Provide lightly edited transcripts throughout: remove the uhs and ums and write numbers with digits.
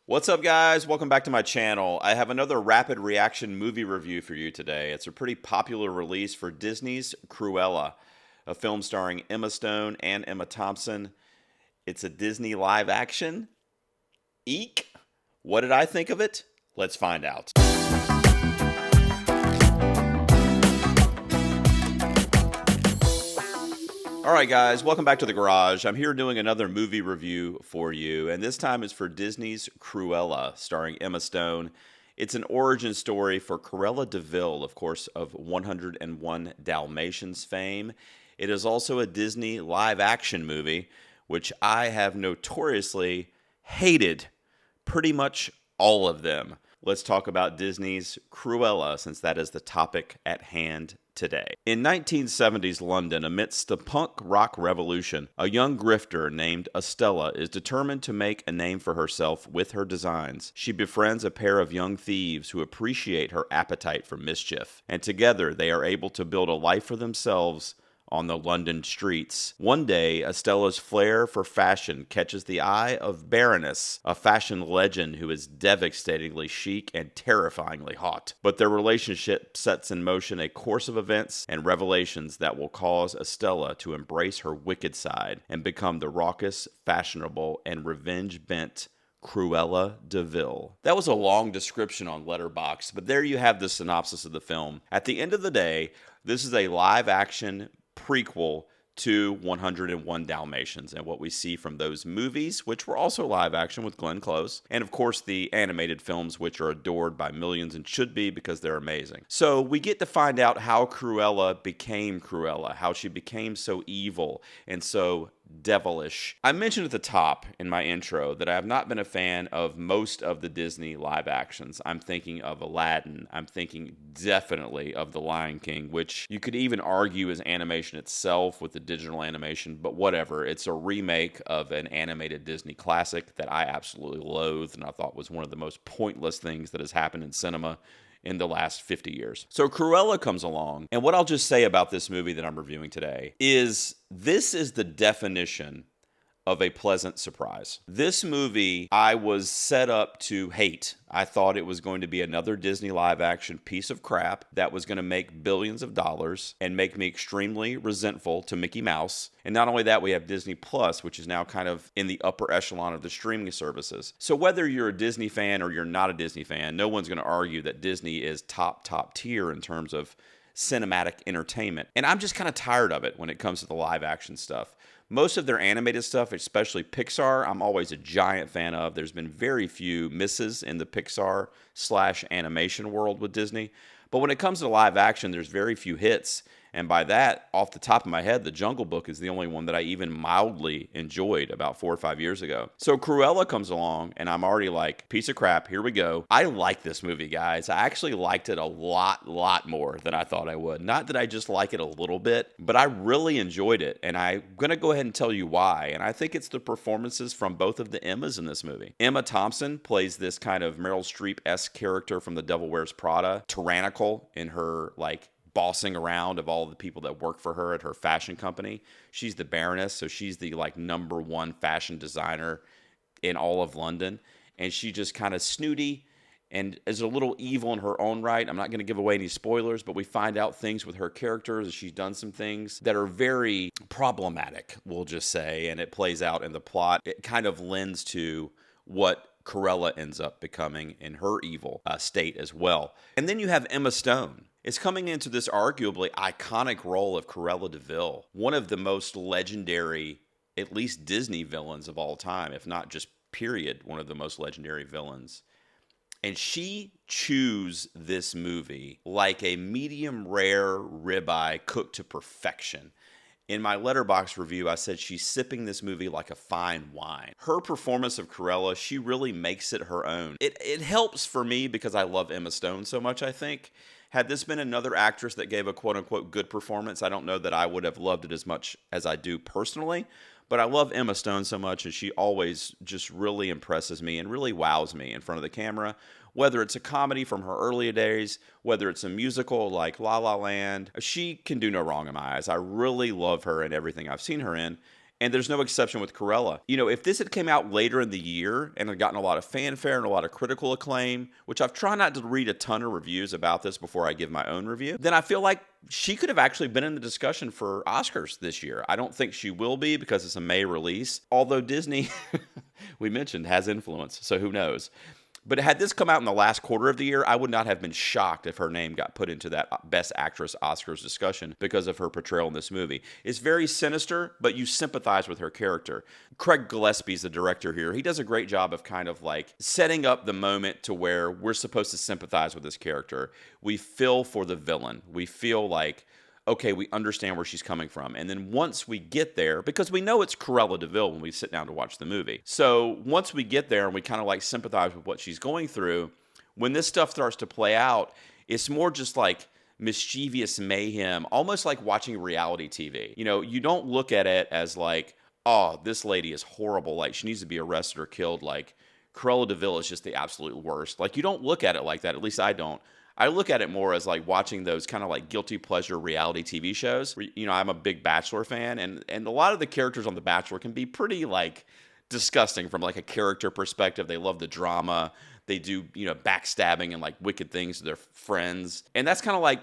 What's up, guys? Welcome back to my channel. I have another rapid reaction movie review for you today. It's a pretty popular release for Disney's Cruella, a film starring Emma Stone and Emma Thompson. It's a Disney live action. Eek! What did I think of it? Let's find out. Alright guys, welcome back to the garage. I'm here doing another movie review for you, and this time is for Disney's Cruella, starring Emma Stone. It's an origin story for Cruella de Vil, of course, of 101 Dalmatians fame. It is also a Disney live-action movie, which I have notoriously hated pretty much all of them. Let's talk about Disney's Cruella, since that is the topic at hand today. In 1970s London, amidst the punk rock revolution, a young grifter named Estella is determined to make a name for herself with her designs. She befriends a pair of young thieves who appreciate her appetite for mischief, and together they are able to build a life for themselves on the London streets. One day, Estella's flair for fashion catches the eye of Baroness, a fashion legend who is devastatingly chic and terrifyingly hot. But their relationship sets in motion a course of events and revelations that will cause Estella to embrace her wicked side and become the raucous, fashionable, and revenge-bent Cruella de Vil. That was a long description on Letterboxd, but there you have the synopsis of the film. At the end of the day, this is a live-action prequel to 101 Dalmatians and what we see from those movies, which were also live action with Glenn Close, and of course the animated films, which are adored by millions and should be because they're amazing. So we get to find out how Cruella became Cruella, how she became so evil and so devilish. I mentioned at the top in my intro that I have not been a fan of most of the Disney live actions. I'm thinking of Aladdin. I'm thinking definitely of The Lion King, which you could even argue is animation itself with the digital animation, but whatever. It's a remake of an animated Disney classic that I absolutely loathed and I thought was one of the most pointless things that has happened in cinema in the last 50 years. So Cruella comes along, and what I'll just say about this movie that I'm reviewing today is this is the definition of a pleasant surprise. This movie I was set up to hate. I thought it was going to be another Disney live-action piece of crap that was going to make billions of dollars and make me extremely resentful to Mickey Mouse. And not only that, we have Disney Plus, which is now kind of in the upper echelon of the streaming services. So whether you're a Disney fan or you're not a Disney fan, no one's going to argue that Disney is top tier in terms of cinematic entertainment. And I'm just kind of tired of it when it comes to the live-action stuff. Most of their animated stuff, especially Pixar, I'm always a giant fan of. There's been very few misses in the Pixar/animation world with Disney. But when it comes to live action, there's very few hits. And by that, off the top of my head, The Jungle Book is the only one that I even mildly enjoyed about 4 or 5 years ago. So Cruella comes along, and I'm already like, piece of crap, here we go. I like this movie, guys. I actually liked it a lot more than I thought I would. Not that I just like it a little bit, but I really enjoyed it. And I'm going to go ahead and tell you why. And I think it's the performances from both of the Emmas in this movie. Emma Thompson plays this kind of Meryl Streep-esque character from The Devil Wears Prada, tyrannical in her, like, bossing around of all the people that work for her at her fashion company. She's the Baroness, so she's the like #1 fashion designer in all of London. And she just kind of snooty and is a little evil in her own right. I'm not going to give away any spoilers, but we find out things with her character. She's done some things that are very problematic, we'll just say, and it plays out in the plot. It kind of lends to what Cruella ends up becoming in her evil state as well. And then you have Emma Stone. It's coming into this arguably iconic role of Cruella de Vil, one of the most legendary, at least Disney villains of all time, if not just period, one of the most legendary villains. And she chews this movie like a medium rare ribeye cooked to perfection. In my Letterboxd review, I said she's sipping this movie like a fine wine. Her performance of Cruella, she really makes it her own. It helps for me because I love Emma Stone so much, I think. Had this been another actress that gave a quote-unquote good performance, I don't know that I would have loved it as much as I do personally. But I love Emma Stone so much, and she always just really impresses me and really wows me in front of the camera. Whether it's a comedy from her earlier days, whether it's a musical like La La Land, she can do no wrong in my eyes. I really love her in everything I've seen her in. And there's no exception with Cruella. You know, if this had came out later in the year and had gotten a lot of fanfare and a lot of critical acclaim, which I've tried not to read a ton of reviews about this before I give my own review, then I feel like she could have actually been in the discussion for Oscars this year. I don't think she will be because it's a May release, although Disney, we mentioned, has influence, so who knows. But had this come out in the last quarter of the year, I would not have been shocked if her name got put into that Best Actress Oscars discussion because of her portrayal in this movie. It's very sinister, but you sympathize with her character. Craig Gillespie's the director here. He does a great job of kind of like setting up the moment to where we're supposed to sympathize with this character. We feel for the villain. We feel like, okay, we understand where she's coming from. And then once we get there, because we know it's Cruella de Vil when we sit down to watch the movie. So once we get there and we kind of like sympathize with what she's going through, when this stuff starts to play out, it's more just like mischievous mayhem, almost like watching reality TV. You know, you don't look at it as like, oh, this lady is horrible, like she needs to be arrested or killed, like Cruella de Vil is just the absolute worst. Like you don't look at it like that, at least I don't. I look at it more as like watching those kind of like guilty pleasure reality TV shows. You know, I'm a big Bachelor fan, and a lot of the characters on The Bachelor can be pretty like disgusting from like a character perspective. They love the drama. They do, you know, backstabbing and like wicked things to their friends. And that's kind of like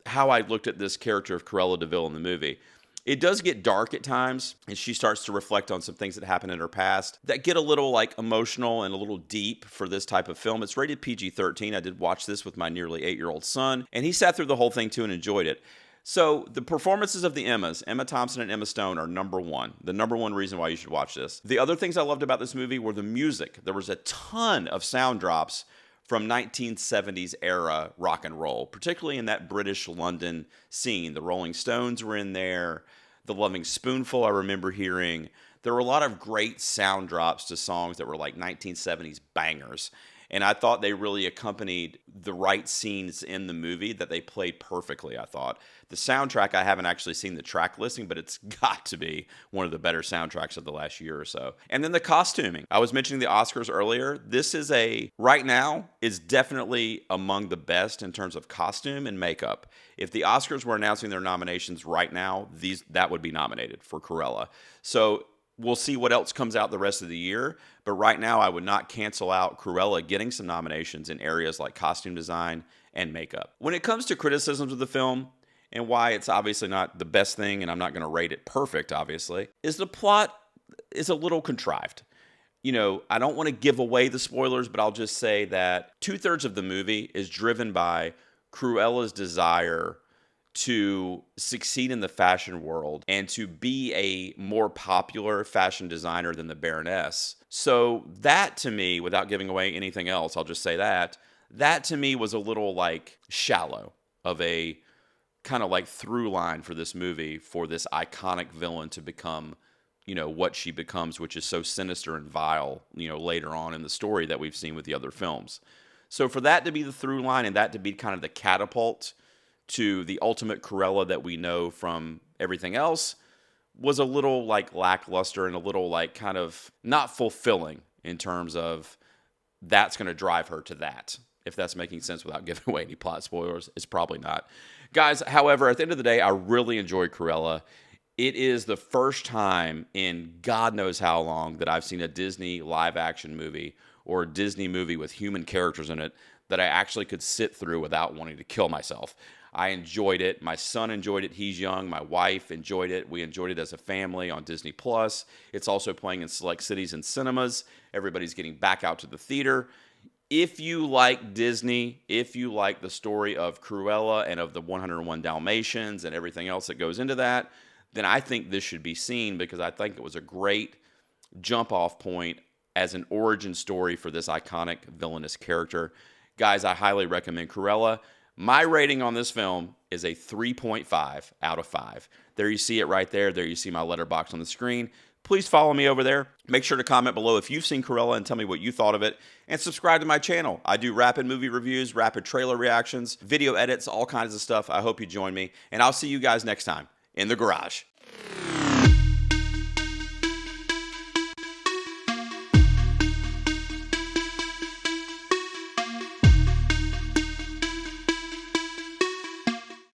how I looked at this character of Cruella de Vil in the movie. It does get dark at times, and she starts to reflect on some things that happened in her past that get a little like emotional and a little deep for this type of film. It's rated PG-13. I did watch this with my nearly 8-year-old son, and he sat through the whole thing too and enjoyed it. So the performances of the Emmas, Emma Thompson and Emma Stone, are number one. The number one reason why you should watch this. The other things I loved about this movie were the music. There was a ton of sound drops from 1970s era rock and roll, particularly in that British London scene. The Rolling Stones were in there. The Loving Spoonful I remember hearing. There were a lot of great sound drops to songs that were like 1970s bangers. And I thought they really accompanied the right scenes in the movie that they played perfectly, I thought. The soundtrack, I haven't actually seen the track listing, but it's got to be one of the better soundtracks of the last year or so. And then the costuming. I was mentioning the Oscars earlier. This is right now, is definitely among the best in terms of costume and makeup. If the Oscars were announcing their nominations right now, that would be nominated for Cruella. So we'll see what else comes out the rest of the year, but right now I would not cancel out Cruella getting some nominations in areas like costume design and makeup. When it comes to criticisms of the film, and why it's obviously not the best thing, and I'm not going to rate it perfect, obviously, is the plot is a little contrived. You know, I don't want to give away the spoilers, but I'll just say that 2/3 of the movie is driven by Cruella's desire to succeed in the fashion world and to be a more popular fashion designer than the Baroness. So that to me, without giving away anything else, I'll just say that to me was a little like shallow of a kind of like through line for this movie, for this iconic villain to become, you know, what she becomes, which is so sinister and vile, you know, later on in the story that we've seen with the other films. So for that to be the through line and that to be kind of the catapult to the ultimate Cruella that we know from everything else was a little like lackluster and a little like kind of not fulfilling in terms of that's going to drive her to that. If that's making sense without giving away any plot spoilers, it's probably not. Guys, however, at the end of the day, I really enjoyed Cruella. It is the first time in God knows how long that I've seen a Disney live-action movie or a Disney movie with human characters in it that I actually could sit through without wanting to kill myself. I enjoyed it. My son enjoyed it. He's young. My wife enjoyed it. We enjoyed it as a family on Disney+. It's also playing in select cities and cinemas. Everybody's getting back out to the theater. If you like Disney, if you like the story of Cruella and of the 101 Dalmatians and everything else that goes into that, then I think this should be seen because I think it was a great jump-off point as an origin story for this iconic villainous character. Guys, I highly recommend Cruella. My rating on this film is a 3.5 out of 5. There you see it right there. There you see my letterbox on the screen. Please follow me over there. Make sure to comment below if you've seen Cruella and tell me what you thought of it. And subscribe to my channel. I do rapid movie reviews, rapid trailer reactions, video edits, all kinds of stuff. I hope you join me. And I'll see you guys next time in the garage.